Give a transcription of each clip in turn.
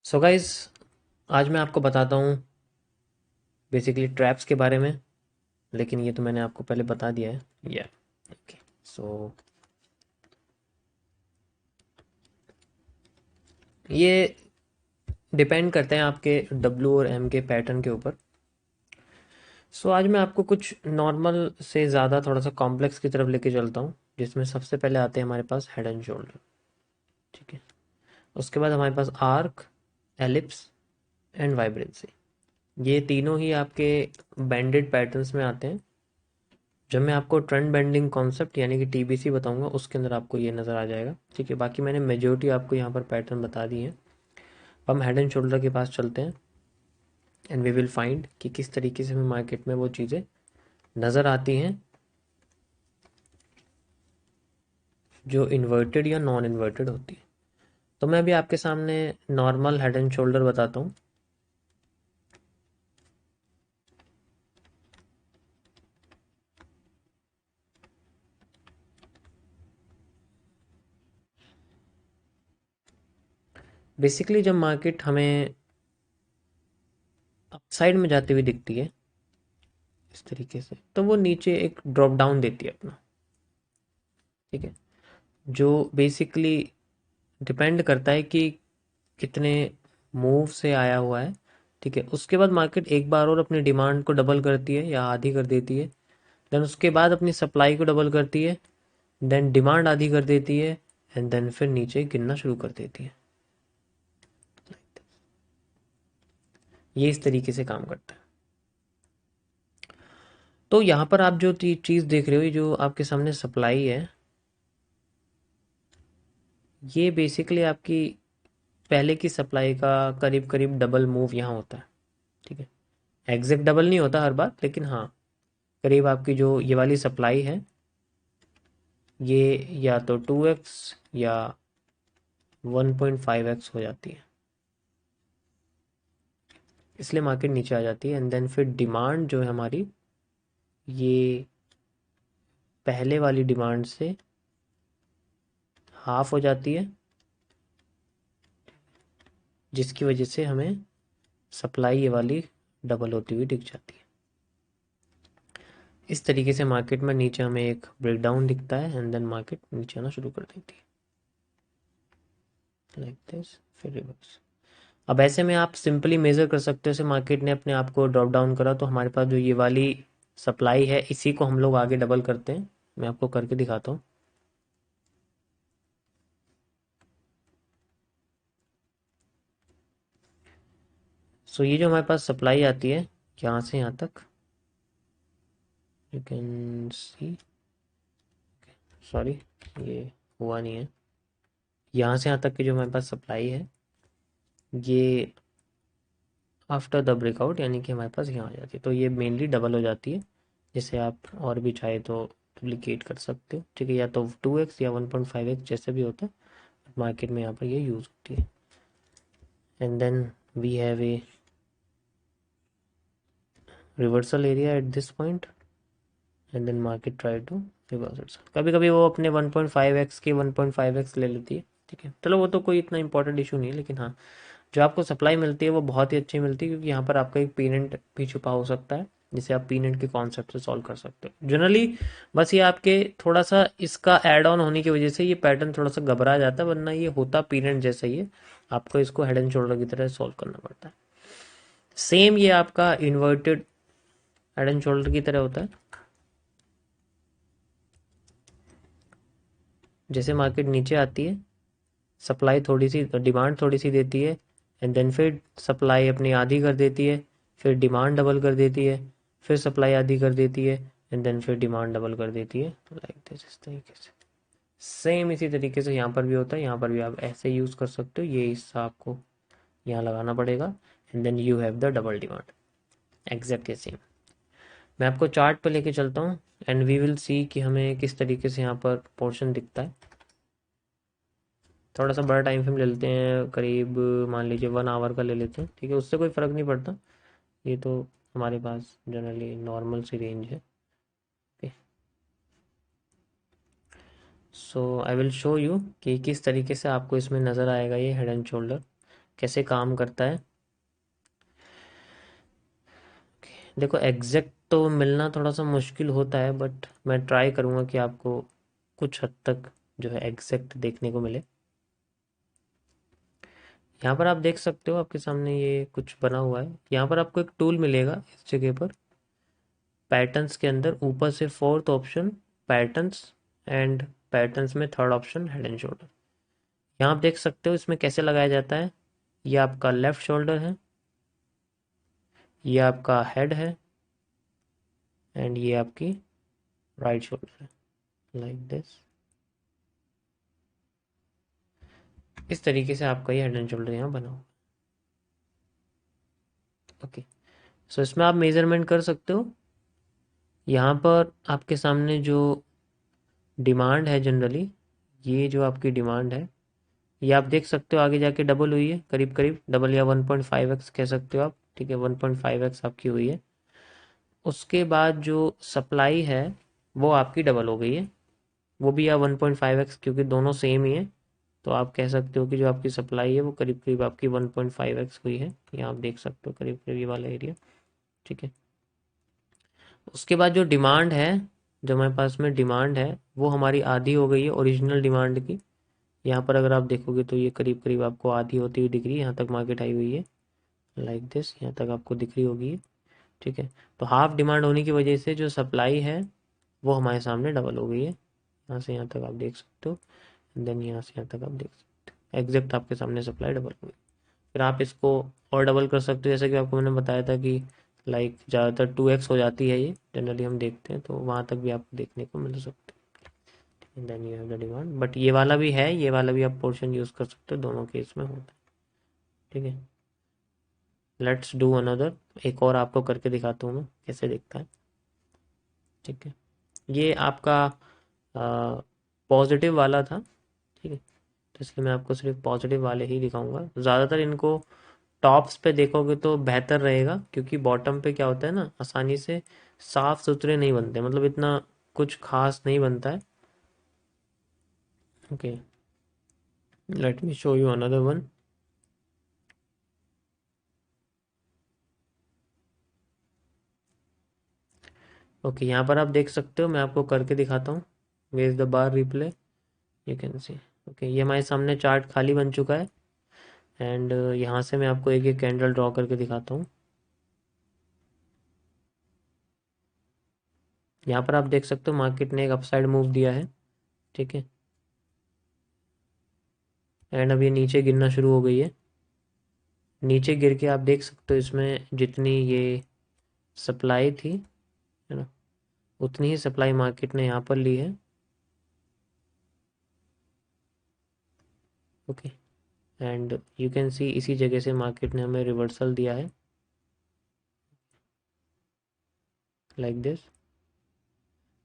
So guys, आज मैं आपको बताता हूँ बेसिकली ट्रैप्स के बारे में। लेकिन ये तो मैंने आपको पहले बता दिया है। या ओके। सो ये डिपेंड करते हैं आपके डब्ल्यू और एम के पैटर्न के ऊपर। सो आज मैं आपको कुछ नॉर्मल से ज़्यादा थोड़ा सा कॉम्प्लेक्स की तरफ लेके चलता हूँ, जिसमें सबसे पहले आते हैं हमारे पास हेड एंड शोल्डर। ठीक है। उसके बाद हमारे पास आर्क, एलिप्स एंड वाइब्रेंसी। ये तीनों ही आपके बैंडेड पैटर्न्स में आते हैं। जब मैं आपको ट्रेंड बेंडिंग कॉन्सेप्ट यानी कि टीबीसी बताऊंगा, उसके अंदर आपको ये नज़र आ जाएगा। ठीक है। बाकी मैंने मेजोरिटी आपको यहाँ पर पैटर्न बता दिए हैं। हम हेड एंड शोल्डर के पास चलते हैं एंड वी विल फाइंड कि किस तरीके से हमें मार्केट में वो चीज़ें नज़र आती हैं जो इन्वर्टेड या नॉन इन्वर्टेड होती है। तो मैं अभी आपके सामने नॉर्मल हेड एंड शोल्डर बताता हूँ। बेसिकली जब मार्केट हमें अपसाइड में जाती हुई दिखती है इस तरीके से, तो वो नीचे एक ड्रॉप डाउन देती है अपना। ठीक है। जो बेसिकली डिपेंड करता है कि कितने मूव से आया हुआ है। ठीक है। उसके बाद मार्केट एक बार और अपनी डिमांड को डबल करती है या आधी कर देती है। देन उसके बाद अपनी सप्लाई को डबल करती है। देन डिमांड आधी कर देती है। एंड देन फिर नीचे गिरना शुरू कर देती है। ये इस तरीके से काम करता है। तो यहाँ पर आप जो चीज़ देख रहे हो, ये जो आपके सामने सप्लाई है, ये बेसिकली आपकी पहले की सप्लाई का करीब करीब डबल मूव यहाँ होता है। ठीक है। एग्जैक्ट डबल नहीं होता हर बार, लेकिन हाँ, करीब आपकी जो ये वाली सप्लाई है, ये या तो 2x या 1.5x हो जाती है। इसलिए मार्केट नीचे आ जाती है। एंड देन फिर डिमांड जो है हमारी, ये पहले वाली डिमांड से हाफ हो जाती है, जिसकी वजह से हमें सप्लाई ये वाली डबल होती हुई दिख जाती है। इस तरीके से मार्केट में नीचे हमें एक ब्रेकडाउन दिखता है एंड देन मार्केट नीचे आना शुरू कर देती है लाइक दिस, फिर रिवर्स। अब ऐसे में आप सिंपली मेजर कर सकते हो, जैसे मार्केट ने अपने आप को ड्रॉप डाउन करा तो हमारे पास जो ये वाली सप्लाई है, इसी को हम लोग आगे डबल करते हैं। मैं आपको करके दिखाता हूँ। सो ये जो हमारे पास सप्लाई आती है यहाँ से यहाँ तक, यू कैन सी, सॉरी ये हुआ नहीं है। यहाँ से यहाँ तक की जो हमारे पास सप्लाई है, ये आफ्टर द ब्रेकआउट यानी कि हमारे पास यहाँ आ जाती है, तो ये मेनली डबल हो जाती है। जिसे आप और भी चाहे तो डुप्लीकेट कर सकते हो। ठीक है। या तो 2x या 1.5x जैसे भी होता है, मार्केट में यहाँ पर ये यूज़ होती है। And then we have a reversal area at this point and then market try to reverse itself. कभी कभी वो अपने 1.5x के 1.5x ले लेती है। ठीक है। चलो वो तो कोई इतना इंपॉर्टेंट इशू नहीं है, लेकिन हाँ, जो आपको सप्लाई मिलती है वो बहुत ही अच्छी मिलती है, क्योंकि यहाँ पर आपका एक पीनेंट भी छुपा हो सकता है, जिसे आप पीनेंट के कॉन्सेप्ट से सॉल्व कर सकते हो जनरली। बस ये आपके थोड़ा सा इसका एड ऑन होने की वजह से ये पैटर्न थोड़ा सा घबरा जाता है, वरना ये होता पीनेंट जैसा ही है। आपको इसको हेड एंड शोल्डर की तरह सॉल्व करना पड़ता है। सेम ये आपका इन्वर्टेड हेड एंड शोल्डर की तरह होता है। जैसे मार्केट नीचे आती है, सप्लाई थोड़ी सी, डिमांड थोड़ी सी देती है, एंड देन फिर सप्लाई अपनी आधी कर देती है, फिर डिमांड डबल कर देती है, फिर सप्लाई आधी कर देती है, एंड देन फिर डिमांड डबल कर देती है, लाइक दिस, इस तरीके से। सेम इसी तरीके से यहाँ पर भी होता है। यहाँ पर भी आप ऐसे यूज़ कर सकते हो। ये हिस्सा आपको यहाँ लगाना पड़ेगा and then you have the double demand, exactly same. मैं आपको चार्ट पर लेके चलता हूँ एंड वी विल सी कि हमें किस तरीके से यहाँ पर पोर्शन दिखता है। थोड़ा सा बड़ा टाइम फ्रेम ले लेते हैं, करीब मान लीजिए 1 आवर का ले लेते हैं। ठीक है। उससे कोई फ़र्क नहीं पड़ता, ये तो हमारे पास जनरली नॉर्मल सी रेंज है। Okay. So I will show you कि किस तरीके से आपको इसमें नज़र आएगा ये हेड एंड शोल्डर। कैसे काम करता है। देखो एग्जैक्ट तो मिलना थोड़ा सा मुश्किल होता है, बट मैं ट्राई करूँगा कि आपको कुछ हद तक जो है एग्जैक्ट देखने को मिले। यहाँ पर आप देख सकते हो आपके सामने ये कुछ बना हुआ है। यहाँ पर आपको एक टूल मिलेगा इस जगह पर, पैटर्न्स के अंदर ऊपर से fourth option patterns, and patterns में third option head and shoulder. यहाँ आप देख सकते हो इसमें कैसे लगाया जाता है। ये आपका लेफ्ट शोल्डर है, ये आपका हेड है, एंड ये आपकी राइट शोल्डर है, लाइक दिस। इस तरीके से आपका ये हेड एंड शोल्डर यहाँ बना हुआ। ओके, सो इसमें आप मेजरमेंट कर सकते हो। यहाँ पर आपके सामने जो डिमांड है जनरली, ये जो आपकी डिमांड है ये आप देख सकते हो आगे जाके डबल हुई है, करीब करीब डबल, या 1.5x कह सकते हो आप, ठीक है, 1.5x आपकी हुई है। उसके बाद जो सप्लाई है वो आपकी डबल हो गई है, वो भी या 1.5x, क्योंकि दोनों सेम ही है। तो आप कह सकते हो कि जो आपकी सप्लाई है वो करीब करीब आपकी 1.5x हुई है। ये आप देख सकते हो करीब करीब ये वाला एरिया, ठीक है। उसके बाद जो डिमांड है, जो हमारे पास में डिमांड है वो हमारी आधी हो गई है ओरिजिनल डिमांड की। यहाँ पर अगर आप देखोगे तो ये करीब करीब आपको आधी होती हुई दिख रही है, यहाँ तक मार्केट आई हुई है, लाइक दिस, यहाँ तक आपको दिख रही होगी, ठीक है। तो हाफ डिमांड होने की वजह से जो सप्लाई है वो हमारे सामने डबल हो गई है। यहाँ से यहाँ तक आप देख सकते हो, देन यहाँ से यहाँ तक आप देख सकते हो, एग्जैक्ट आपके सामने सप्लाई डबल हो गई। फिर आप इसको और डबल कर सकते हो, जैसे कि आपको मैंने बताया था कि लाइक ज़्यादातर 2x हो जाती है, ये जनरली हम देखते हैं, तो वहाँ तक भी आपको देखने को मिल सकते हैं। Then you have the demand, but ये वाला भी है, ये वाला भी आप पोर्शन यूज़ कर सकते हो, दोनों केस में होता है, ठीक है। लेट्स डू अनदर, एक और आपको करके दिखाता हूँ मैं कैसे दिखता है, ठीक है। ये आपका पॉजिटिव वाला था, ठीक है, तो इसलिए मैं आपको सिर्फ पॉजिटिव वाले ही दिखाऊंगा। ज़्यादातर इनको टॉप्स पे देखोगे तो बेहतर रहेगा, क्योंकि बॉटम पे क्या होता है ना, आसानी से साफ सुथरे नहीं बनते, मतलब इतना कुछ खास नहीं बनता है। Okay, let me show you another one. Okay, यहाँ पर आप देख सकते हो, मैं आपको करके दिखाता हूँ। Where is the bar replay, you can see. Okay, ये हमारे सामने चार्ट खाली बन चुका है, एंड यहाँ से मैं आपको एक एक कैंडल ड्रॉ करके दिखाता हूँ। यहाँ पर आप देख सकते हो मार्केट ने एक अपसाइड मूव दिया है, ठीक है, एंड अब ये नीचे गिरना शुरू हो गई है। नीचे गिर के आप देख सकते हो इसमें जितनी ये सप्लाई थी, है ना, उतनी ही सप्लाई मार्केट ने यहाँ पर ली है। ओके, एंड यू कैन सी इसी जगह से मार्केट ने हमें रिवर्सल दिया है, लाइक दिस।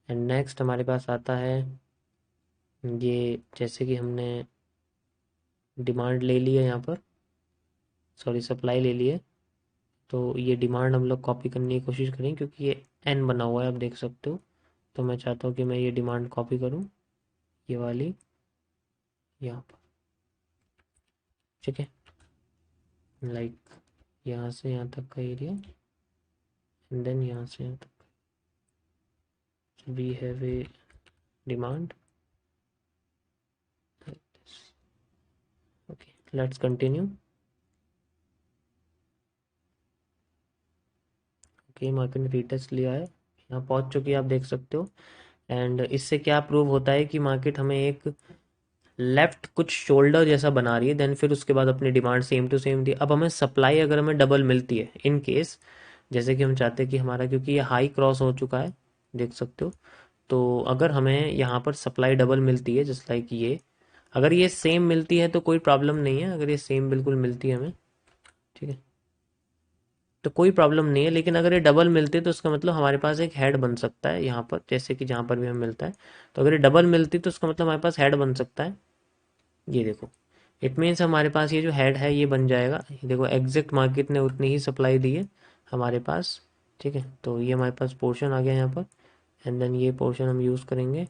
एंड नेक्स्ट हमारे पास आता है, ये जैसे कि हमने डिमांड ले ली है यहाँ पर, सॉरी सप्लाई ले ली है, तो ये डिमांड हम लोग कॉपी करने की कोशिश करें, क्योंकि ये एन बना हुआ है आप देख सकते हो। तो मैं चाहता हूँ कि मैं ये डिमांड कॉपी करूँ, ये वाली यहाँ पर, ठीक है, लाइक यहाँ से यहाँ तक का एरिया, एंड देन यहाँ से यहाँ तक we have a demand, okay, let's continue. Okay, market ने रीटेस्ट लिया है, यहाँ पहुँच चुकी है आप देख सकते हो। एंड इससे क्या प्रूव होता है कि मार्केट हमें एक लेफ्ट कुछ शोल्डर जैसा बना रही है, देन फिर उसके बाद अपनी डिमांड सेम टू सेम दी। अब हमें सप्लाई अगर हमें डबल मिलती है इन केस, जैसे कि हम चाहते हैं कि हमारा, क्योंकि ये हाई क्रॉस हो चुका है देख सकते हो, तो अगर हमें यहाँ पर सप्लाई डबल मिलती है जस्ट लाइक ये, अगर ये सेम मिलती है तो कोई प्रॉब्लम नहीं है, अगर ये सेम बिल्कुल मिलती है हमें, ठीक है, तो कोई प्रॉब्लम नहीं है। लेकिन अगर ये डबल मिलती है तो उसका मतलब हमारे पास एक हेड बन सकता है यहाँ पर, जैसे कि जहाँ पर भी हमें मिलता है। तो अगर ये डबल मिलती तो उसका मतलब हमारे पास हेड बन सकता है, ये देखो, इट मीन्स हमारे पास ये जो हेड है ये बन जाएगा। ये देखो एग्जैक्ट मार्केट ने उतनी ही सप्लाई दी है हमारे पास, ठीक है, तो ये हमारे पास पोर्शन आ गया यहाँ पर, एंड देन ये पोर्शन हम यूज़ करेंगे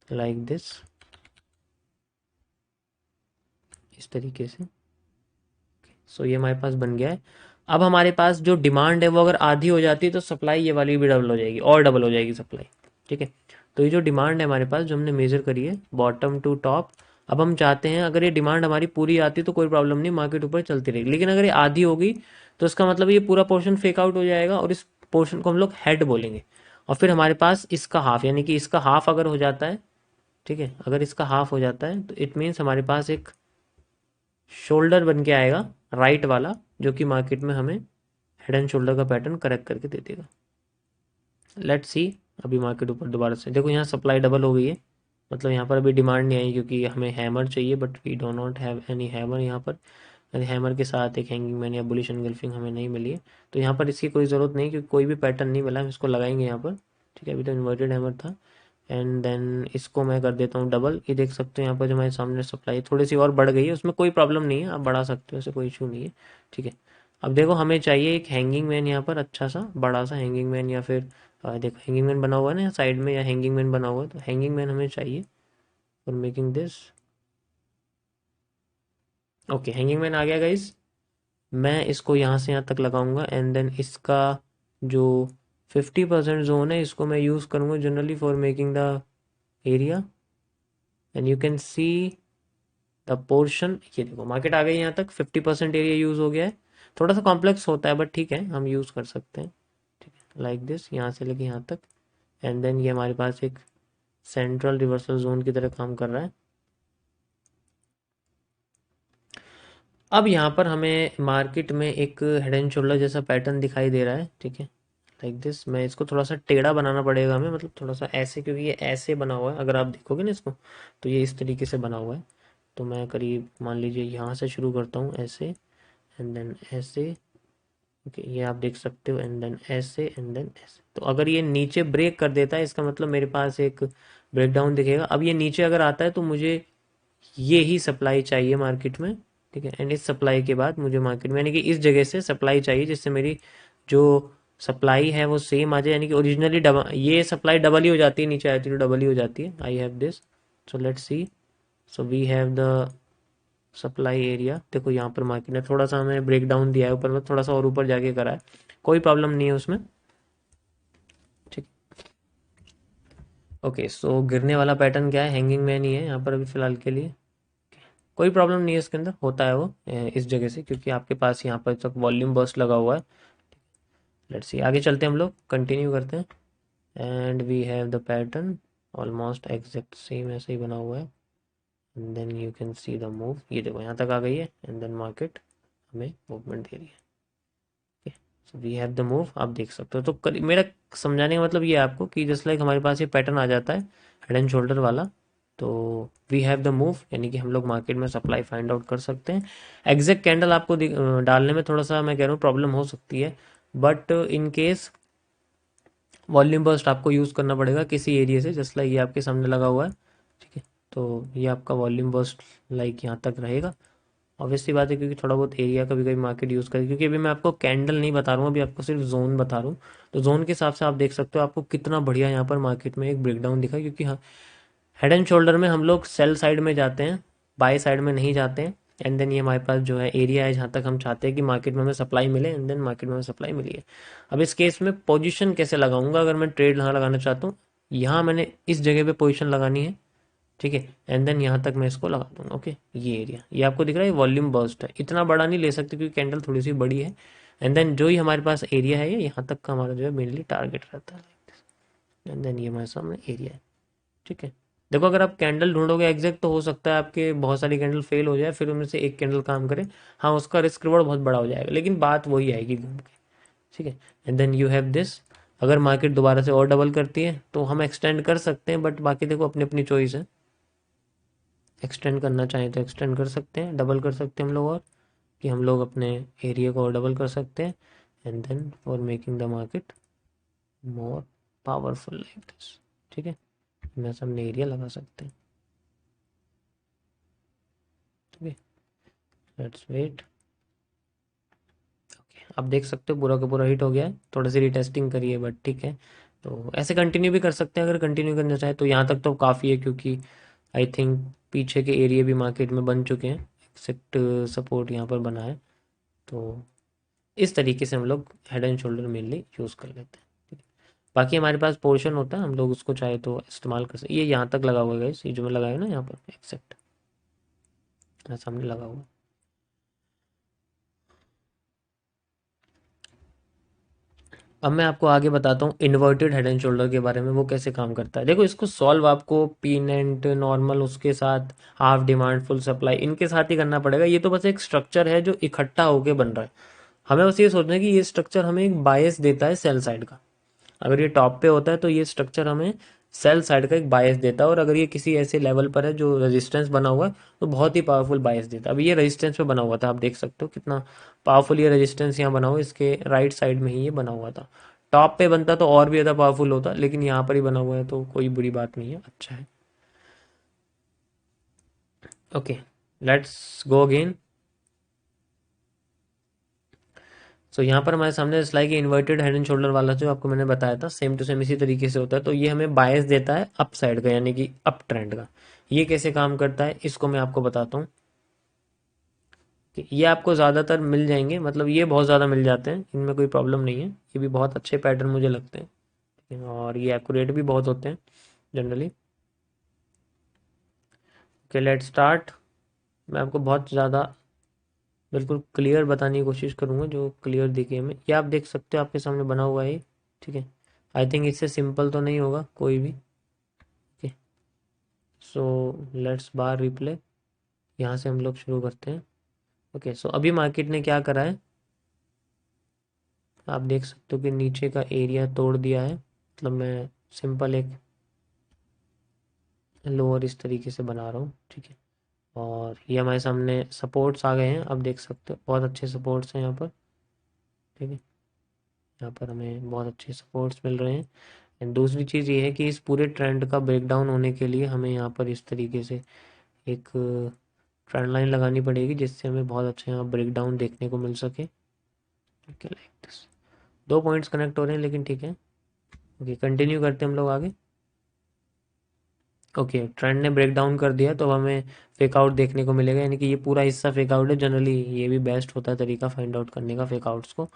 लाइक दिस, इस तरीके से। सो ये हमारे पास बन गया है। अब हमारे पास जो डिमांड है वो अगर आधी हो जाती है तो सप्लाई ये वाली भी डबल हो जाएगी, और डबल हो जाएगी सप्लाई। ठीक है, तो ये जो डिमांड है हमारे पास जो हमने मेजर करी है बॉटम टू टॉप, अब हम चाहते हैं अगर ये डिमांड हमारी पूरी आती तो कोई प्रॉब्लम नहीं, मार्केट ऊपर चलती रहेगी। लेकिन अगर ये आधी होगी तो इसका मतलब ये पूरा पोर्शन फेक आउट हो जाएगा और इस पोर्शन को हम लोग हेड बोलेंगे। और फिर हमारे पास इसका हाफ, यानी कि इसका हाफ अगर हो जाता है, ठीक है, अगर इसका हाफ हो जाता है तो इट मीन्स हमारे पास एक शोल्डर बन के आएगा राइट वाला, जो कि मार्केट में हमें हेड एंड शोल्डर का पैटर्न करेक्ट करके दे देगा। लेट्स सी, अभी मार्केट ऊपर दोबारा से देखो, यहाँ सप्लाई डबल हो गई है, मतलब यहाँ पर अभी डिमांड नहीं आई क्योंकि हमें हैमर चाहिए, but we do not have any hammer यहाँ पर। हैमर के साथ एक हैंगिंग मैन या बुलिश एनगल्फिंग हमें नहीं मिली है, तो यहाँ पर इसकी कोई ज़रूरत नहीं क्योंकि कोई भी पैटर्न नहीं मिला, हम इसको लगाएंगे यहाँ पर। ठीक है, अभी तो इन्वर्टेड हैमर था। एंड देन इसको मैं कर देता हूँ डबल। ये देख सकते हो यहाँ पर जो हमारे सामने सप्लाई थोड़ी सी और बढ़ गई है, उसमें कोई प्रॉब्लम नहीं है, आप बढ़ा सकते हो, ऐसे कोई इशू नहीं है। ठीक है, अब देखो हमें चाहिए एक हैंगिंग मैन यहाँ पर, अच्छा सा बड़ा सा हैंगिंग मैन, या फिर देखो हैंगिंग मैन बना हुआ है ना साइड में, या हैंगिंग मैन बना हुआ है, तो हैंगिंग मैन हमें चाहिए for making this. Okay, hanging man आ गया गाइस। मैं इसको यहाँ से यहाँ तक लगाऊंगा एंड देन इसका जो 50% जोन है इसको मैं यूज़ करूँगा generally for making the area. And you can see the portion, ये देखो मार्केट आ गई यहाँ तक, 50% एरिया यूज़ हो गया है। थोड़ा सा कॉम्प्लेक्स होता है बट ठीक है, हम यूज़ कर सकते हैं। ठीक है, लाइक दिस, यहाँ से लेके यहाँ तक। एंड देन ये हमारे पास एक सेंट्रल रिवर्सल जोन की तरह काम कर रहा है। अब यहाँ पर हमें मार्केट में एक हेड एंड शोल्डर जैसा पैटर्न दिखाई दे रहा है। ठीक है, लाइक दिस, मैं इसको थोड़ा सा टेढ़ा बनाना पड़ेगा हमें, मतलब थोड़ा सा ऐसे, क्योंकि ये ऐसे बना हुआ है, अगर आप देखोगे ना इसको तो ये इस तरीके से बना हुआ है। तो मैं करीब मान लीजिए यहाँ से शुरू करता हूँ ऐसे, एंड देन ऐसे। ओके, ये आप देख सकते हो, एंड देन ऐसे, एंड देन ऐसे। तो अगर ये नीचे ब्रेक कर देता है इसका मतलब मेरे पास एक ब्रेकडाउन दिखेगा। अब ये नीचे अगर आता है तो मुझे ये ही सप्लाई चाहिए मार्केट में। ठीक है, एंड इस सप्लाई के बाद मुझे मार्केट में, यानी कि इस जगह से सप्लाई चाहिए जिससे मेरी जो सप्लाई है वो सेम आ जाए, यानी कि ओरिजिनली डबल, ये सप्लाई डबल ही हो जाती है, नीचे आती है तो डबल ही हो जाती है। I have this, so let's see, so we have the supply area. देखो यहाँ पर मार्केट ने थोड़ा सा हमें ब्रेक डाउन दिया है ऊपर में, थोड़ा सा और ऊपर जाके करा है, कोई प्रॉब्लम नहीं है उसमें। ठीक, ओके, सो गिरने वाला पैटर्न क्या है, हैंगिंग मैन ही है यहाँ पर अभी फिलहाल के लिए। कोई प्रॉब्लम नहीं है इसके अंदर, होता है वो इस जगह से, क्योंकि आपके पास यहाँ पर तक वॉल्यूम बर्स्ट लगा हुआ है। लेट्स सी, आगे चलते हैं, हम लोग कंटिन्यू करते हैं। And we have the pattern almost exact same ऐसे ही बना हुआ है। And then you can see the move, ये देखो यहाँ तक आ गई है, एंड देन मार्केट हमें मूवमेंट दे रही है। So we have the move, आप देख सकते हो। तो मेरा समझाने का मतलब ये है आपको कि जस्ट लाइक हमारे पास ये पैटर्न आ जाता है हेड एंड शोल्डर वाला, तो वी हैव द मूव, यानी कि हम लोग मार्केट में सप्लाई फाइंड आउट कर सकते हैं। एग्जैक्ट कैंडल आपको डालने में थोड़ा सा मैं कह रहा हूँ प्रॉब्लम हो सकती है, but in case volume burst आपको यूज़ करना पड़ेगा किसी एरिया से, जस्ट लाइक ये आपके सामने लगा हुआ है। ठीक है, तो ये आपका वॉल्यूम बर्स्ट लाइक यहाँ तक रहेगा। ऑब्वियसली बात है, क्योंकि थोड़ा बहुत एरिया कभी कभी मार्केट यूज़ करे, क्योंकि अभी मैं आपको कैंडल नहीं बता रहा हूँ, अभी आपको सिर्फ जोन बता रहा हूँ। तो जोन के हिसाब से आप देख सकते हो आपको कितना बढ़िया यहाँ पर मार्केट में एक ब्रेकडाउन दिखा, क्योंकि हाँ, हेड एंड शोल्डर में हम लोग सेल साइड में जाते हैं, बाय साइड में नहीं जाते हैं। एंड देन ये हमारे पास जो है एरिया है जहाँ तक हम चाहते हैं कि मार्केट में हमें सप्लाई मिले, एंड देन मार्केट में हमें सप्लाई मिली है। अब इस केस में पोजीशन कैसे लगाऊंगा, अगर मैं ट्रेड यहाँ लगाना चाहता हूँ, यहाँ मैंने इस जगह पे पोजीशन लगानी है। ठीक है, एंड देन यहाँ तक मैं इसको लगा दूंगा। ओके, ये एरिया ये आपको दिख रहा है, वॉल्यूम बर्स्ट है, इतना बड़ा नहीं ले सकते क्योंकि कैंडल थोड़ी सी बड़ी है। एंड देन जो ही हमारे पास एरिया है ये यहाँ तक का हमारा जो है मेनली टारगेट रहता है। एंड देन ये हमारे सामने एरिया है। ठीक है, देखो अगर आप कैंडल ढूंढोगे एग्जैक्ट तो हो सकता है आपके बहुत सारी कैंडल फेल हो जाए, फिर उनमें से एक कैंडल काम करे, हाँ उसका रिस्क रिवॉर्ड बहुत बड़ा हो जाएगा, लेकिन बात वही आएगी घूम के। ठीक है, and then you have this, अगर मार्केट दोबारा से और डबल करती है तो हम एक्सटेंड कर सकते हैं, बट बाकी देखो अपनी अपनी चॉइस है। एक्सटेंड करना चाहें तो एक्सटेंड कर सकते हैं, डबल कर सकते हैं हम लोग, और कि हम लोग अपने एरिया को और डबल कर सकते हैं। And then for making the market more powerful like this. ठीक है, मैं सामने एरिया लगा सकते हैं। ठीक है, लेट्स वेट। ओके, आप देख सकते हो पूरा का पूरा हिट हो गया है, थोड़ी सी रिटेस्टिंग करिए बट ठीक है। तो ऐसे कंटिन्यू भी कर सकते हैं, अगर कंटिन्यू करना चाहे तो यहाँ तक तो काफ़ी है, क्योंकि आई थिंक पीछे के एरिया भी मार्केट में बन चुके हैं, एक्सेप्ट सपोर्ट यहाँ पर बना है। तो इस तरीके से हम लोग head and shoulder mainly use कर लेते हैं। बाकी हमारे पास पोर्शन होता है, हम लोग उसको चाहे तो इस्तेमाल कर सकते। ये यहाँ तक लगा हुआ है गाइस, ये जो मैं लगाया ना यहाँ पर एक्सेप्ट सामने लगा हुआ है। अब मैं आपको आगे बताता हूँ इन्वर्टेड हेड एंड शोल्डर के बारे में, वो कैसे काम करता है। देखो इसको सॉल्व आपको पिन एंड नॉर्मल, उसके साथ हाफ डिमांड फुल सप्लाई, इनके साथ ही करना पड़ेगा। ये तो बस एक स्ट्रक्चर है जो इकट्ठा होके बन रहा है। हमें बस ये सोचना है कि ये स्ट्रक्चर हमें एक बायस देता है सेल साइड का। अगर ये टॉप पे होता है तो ये स्ट्रक्चर हमें सेल साइड का एक बायस देता है, और अगर ये किसी ऐसे लेवल पर है जो रेजिस्टेंस बना हुआ है तो बहुत ही पावरफुल बायस देता है। अभी ये रेजिस्टेंस पे बना हुआ था, आप देख सकते हो कितना पावरफुल ये रेजिस्टेंस यहाँ बना हुआ है, इसके राइट साइड में ही ये बना हुआ था। टॉप पे बनता तो और भी ज़्यादा पावरफुल होता, लेकिन यहाँ पर ही बना हुआ है तो कोई बुरी बात नहीं है, अच्छा है। Okay, let's go again. So यहाँ पर हमारे सामने स्लाइड की इन्वर्टेड हेड एंड शोल्डर वाला जो आपको मैंने बताया था, सेम टू सेम इसी तरीके से होता है। तो ये हमें बायस देता है अप साइड का, यानी कि अप ट्रेंड का। ये कैसे काम करता है इसको मैं आपको बताता हूँ। कि ये आपको ज़्यादातर मिल जाएंगे, मतलब ये बहुत ज़्यादा मिल जाते हैं, इनमें कोई प्रॉब्लम नहीं है। ये भी बहुत अच्छे पैटर्न मुझे लगते हैं, और ये एक्यूरेट भी बहुत होते हैं जनरली। Okay, let start. मैं आपको बहुत ज़्यादा बिल्कुल क्लियर बताने की कोशिश करूँगा, जो क्लियर दिखे हमें। ये आप देख सकते हो आपके सामने बना हुआ है, ठीक है। आई थिंक इससे सिंपल तो नहीं होगा कोई भी। Okay, so let's bar replay, यहाँ से हम लोग शुरू करते हैं। ओके, सो अभी मार्केट ने क्या करा है, आप देख सकते हो कि नीचे का एरिया तोड़ दिया है। मतलब मैं सिंपल एक लोअर इस तरीके से बना रहा हूँ, ठीक है। और ये हमारे सामने सपोर्ट्स आ गए हैं, आप देख सकते हो बहुत अच्छे सपोर्ट्स हैं यहाँ पर, ठीक है। यहाँ पर हमें बहुत अच्छे सपोर्ट्स मिल रहे हैं। एंड दूसरी चीज़ ये है कि इस पूरे ट्रेंड का ब्रेकडाउन होने के लिए हमें यहाँ पर इस तरीके से एक ट्रेंड लाइन लगानी पड़ेगी, जिससे हमें बहुत अच्छा यहाँ ब्रेकडाउन देखने को मिल सके। Okay, like this. दो पॉइंट्स कनेक्ट हो रहे हैं, लेकिन ठीक है। ओके, कंटिन्यू करते हैं हम लोग आगे। ओके, ट्रेंड ने ब्रेक डाउन कर दिया तो हमें फेक आउट देखने को मिलेगा, यानी कि ये पूरा हिस्सा फेक आउट है। जनरली ये भी बेस्ट होता है तरीका फाइंड आउट करने का फेक आउट्स को।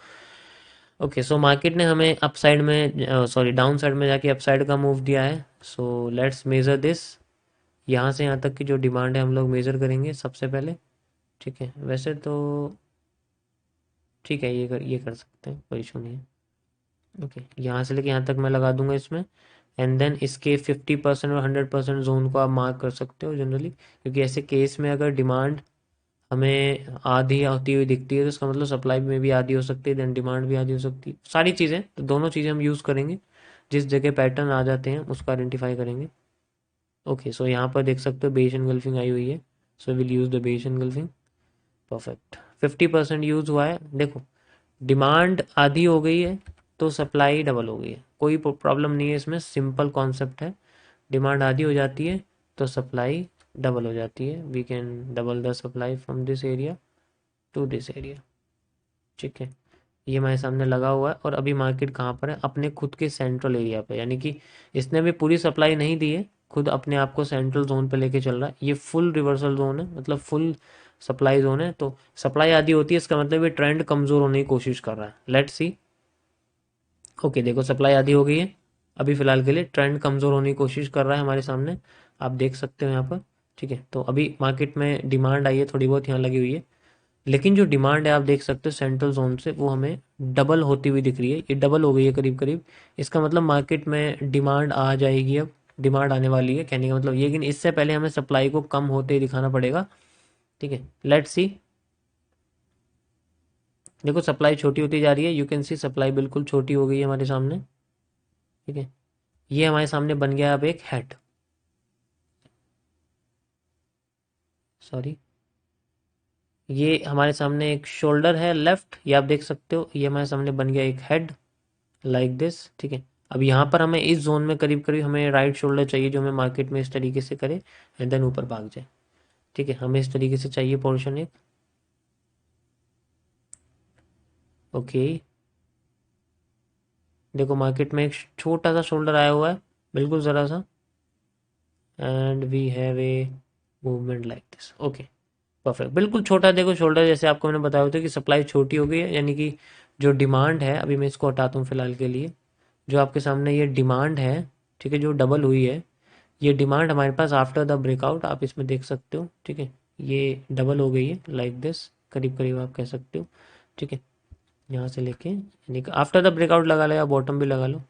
ओके, सो मार्केट ने हमें अप साइड में, सॉरी डाउन साइड में जाके अप साइड का मूव दिया है। So let's measure this. यहाँ से यहाँ तक की जो डिमांड है हम लोग मेज़र करेंगे सबसे पहले, ठीक है। वैसे तो ठीक है, ये कर सकते हैं, कोई इशू नहीं है। ओके, यहाँ से लेके यहाँ तक मैं लगा दूंगा इसमें। एंड देन इसके 50% और 100% जोन को आप मार्क कर सकते हो जनरली, क्योंकि ऐसे केस में अगर डिमांड हमें आधी होती हुई दिखती है तो इसका मतलब सप्लाई में भी आधी हो सकती है, देन डिमांड भी आधी हो सकती है, सारी चीज़ें, तो दोनों चीज़ें हम यूज़ करेंगे। जिस जगह पैटर्न आ जाते हैं उसको आइडेंटिफाई करेंगे। ओके, सो यहाँ पर देख सकते हो बेस एनगल्फिंग आई हुई है, so will use the base engulfing. Perfect, 50% use हुआ है। देखो डिमांड आधी हो गई है तो सप्लाई डबल हो गई है, कोई प्रॉब्लम नहीं है इसमें, सिंपल कॉन्सेप्ट है। डिमांड आधी हो जाती है तो सप्लाई डबल हो जाती है। We can double the supply from this area to this area, ठीक है। ये हमारे सामने लगा हुआ है, और अभी मार्केट कहाँ पर है, अपने खुद के सेंट्रल एरिया पे, यानी कि इसने भी पूरी सप्लाई नहीं दी है, खुद अपने आप को सेंट्रल जोन पे लेके चल रहा है। ये फुल रिवर्सल जोन है, मतलब फुल सप्लाई जोन है। तो सप्लाई आधी होती है, इसका मतलब ये ट्रेंड कमजोर होने की कोशिश कर रहा है। Let's see. ओके, देखो सप्लाई आधी हो गई है, अभी फिलहाल के लिए ट्रेंड कमजोर होने की कोशिश कर रहा है हमारे सामने, आप देख सकते हो यहाँ पर, ठीक है। तो अभी मार्केट में डिमांड आई है थोड़ी बहुत यहाँ लगी हुई है, लेकिन जो डिमांड है आप देख सकते हो सेंट्रल जोन से वो हमें डबल होती हुई दिख रही है। ये डबल हो गई है करीब करीब, इसका मतलब मार्केट में डिमांड आ जाएगी, अब डिमांड आने वाली है, कहने का मतलब ये। लेकिन इससे पहले हमें सप्लाई को कम होते ही दिखाना पड़ेगा, ठीक है। Let's see. देखो सप्लाई छोटी होती जा रही है, यू कैन सी सप्लाई बिल्कुल छोटी हो गई है हमारे सामने, ठीक है। ये हमारे सामने बन गया अब एक हेड, सॉरी, ये हमारे सामने एक शोल्डर है लेफ्ट, ये आप देख सकते हो, ये हमारे सामने बन गया एक हेड लाइक दिस, ठीक है। अब यहाँ पर हमें इस जोन में करीब करीब हमें राइट शोल्डर चाहिए, जो हमें मार्केट में इस तरीके से करे एंड देन ऊपर भाग जाए, ठीक है। हमें इस तरीके से चाहिए पोर्शन एक। ओके, देखो मार्केट में एक छोटा सा शोल्डर आया हुआ है, बिल्कुल ज़रा सा, and we have a movement like this. Okay, perfect, बिल्कुल छोटा देखो शोल्डर, जैसे आपको मैंने बताया होता है कि सप्लाई छोटी हो गई है, यानी कि जो डिमांड है, अभी मैं इसको हटाता हूँ फिलहाल के लिए, जो आपके सामने ये डिमांड है, ठीक है, जो डबल हुई है, ये डिमांड हमारे पास आफ्टर द ब्रेकआउट, आप इसमें देख सकते हो, ठीक है, ये डबल हो गई है लाइक दिस, करीब करीब आप कह सकते हो, ठीक है, यहाँ से लेके यानी कि आफ्टर द ब्रेकआउट लगा लो या बॉटम भी लगा लो,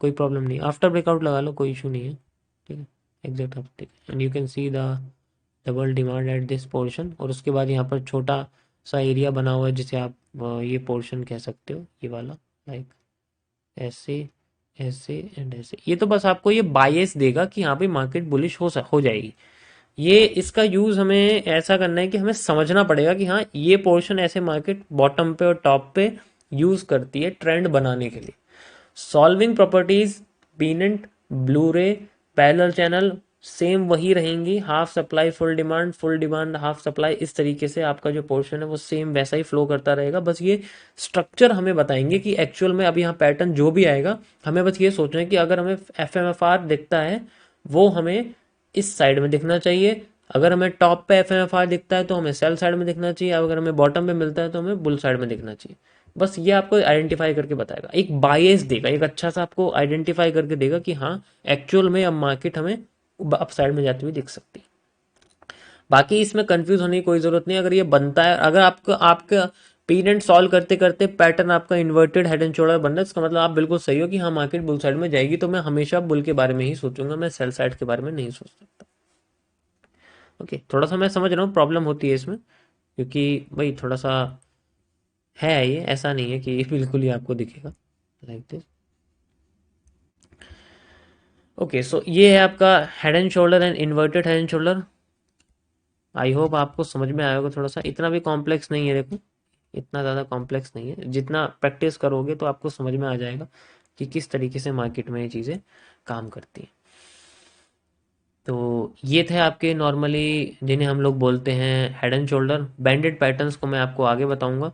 कोई प्रॉब्लम नहीं, आफ्टर ब्रेकआउट लगा लो, कोई इशू नहीं है, ठीक है, एग्जैक्ट आप, ठीक है, and you can see the double demand at this portion, और उसके बाद यहाँ पर छोटा सा एरिया बना हुआ है जिसे आप ये पोर्शन कह सकते हो, ये वाला, लाइक ऐसे, ऐसे एंड ऐसे, ये तो बस आपको ये बायस देगा कि यहाँ पे मार्केट बुलिश हो जाएगी। ये इसका यूज हमें ऐसा करना है कि हमें समझना पड़ेगा कि हाँ ये पोर्शन ऐसे मार्केट बॉटम पे और टॉप पे यूज करती है ट्रेंड बनाने के लिए। सॉल्विंग प्रॉपर्टीज, पीनेंट, ब्लू रे, पैरेलल चैनल सेम वही रहेंगी, half supply full demand half supply, इस तरीके से आपका जो पोर्शन है वो सेम वैसा ही फ्लो करता रहेगा। बस ये स्ट्रक्चर हमें बताएंगे कि एक्चुअल में अभी यहाँ पैटर्न जो भी आएगा, हमें बस ये सोचना है कि अगर हमें एफ एम एफ आर दिखता है वो हमें इस साइड में दिखना चाहिए, अगर हमें टॉप पे एफ एम एफ आर दिखता है तो हमें सेल साइड में दिखना चाहिए, अगर हमें बॉटम पे मिलता है तो हमें बुल साइड में दिखना चाहिए। बस ये आपको आइडेंटिफाई करके बताएगा, एक बायस देगा, एक अच्छा सा आपको आइडेंटिफाई करके देगा कि हाँ एक्चुअल में अब मार्केट हमें अप साइड में जाती हुई दिख सकती है। बाकी इसमें कंफ्यूज होने की कोई जरूरत नहीं, अगर ये बनता है, अगर आपको आपका पीरियड सॉल्व करते करते पैटर्न आपका इन्वर्टेड हेड एंड शोल्डर बन रहा है, इसका मतलब आप बिल्कुल सही हो कि हाँ मार्केट बुल साइड में जाएगी, तो मैं हमेशा बुल के बारे में ही सोचूंगा, मैं सेल साइड के बारे में नहीं सोच सकता। ओके, थोड़ा सा मैं समझ रहा हूँ प्रॉब्लम होती है इसमें, क्योंकि भाई थोड़ा सा है, ये ऐसा नहीं है कि बिल्कुल ही आपको दिखेगा लाइक दिस। ओके, सो ये है आपका head and shoulder and inverted head and shoulder. I hope आपको समझ में आया होगा, थोड़ा सा इतना भी कॉम्प्लेक्स नहीं है, देखो इतना ज़्यादा कॉम्प्लेक्स नहीं है, जितना प्रैक्टिस करोगे तो आपको समझ में आ जाएगा कि किस तरीके से मार्केट में ये चीज़ें काम करती हैं। तो ये थे आपके नॉर्मली जिन्हें हम लोग बोलते हैं हेड एंड शोल्डर। बैंडेड पैटर्न्स को मैं आपको आगे बताऊंगा।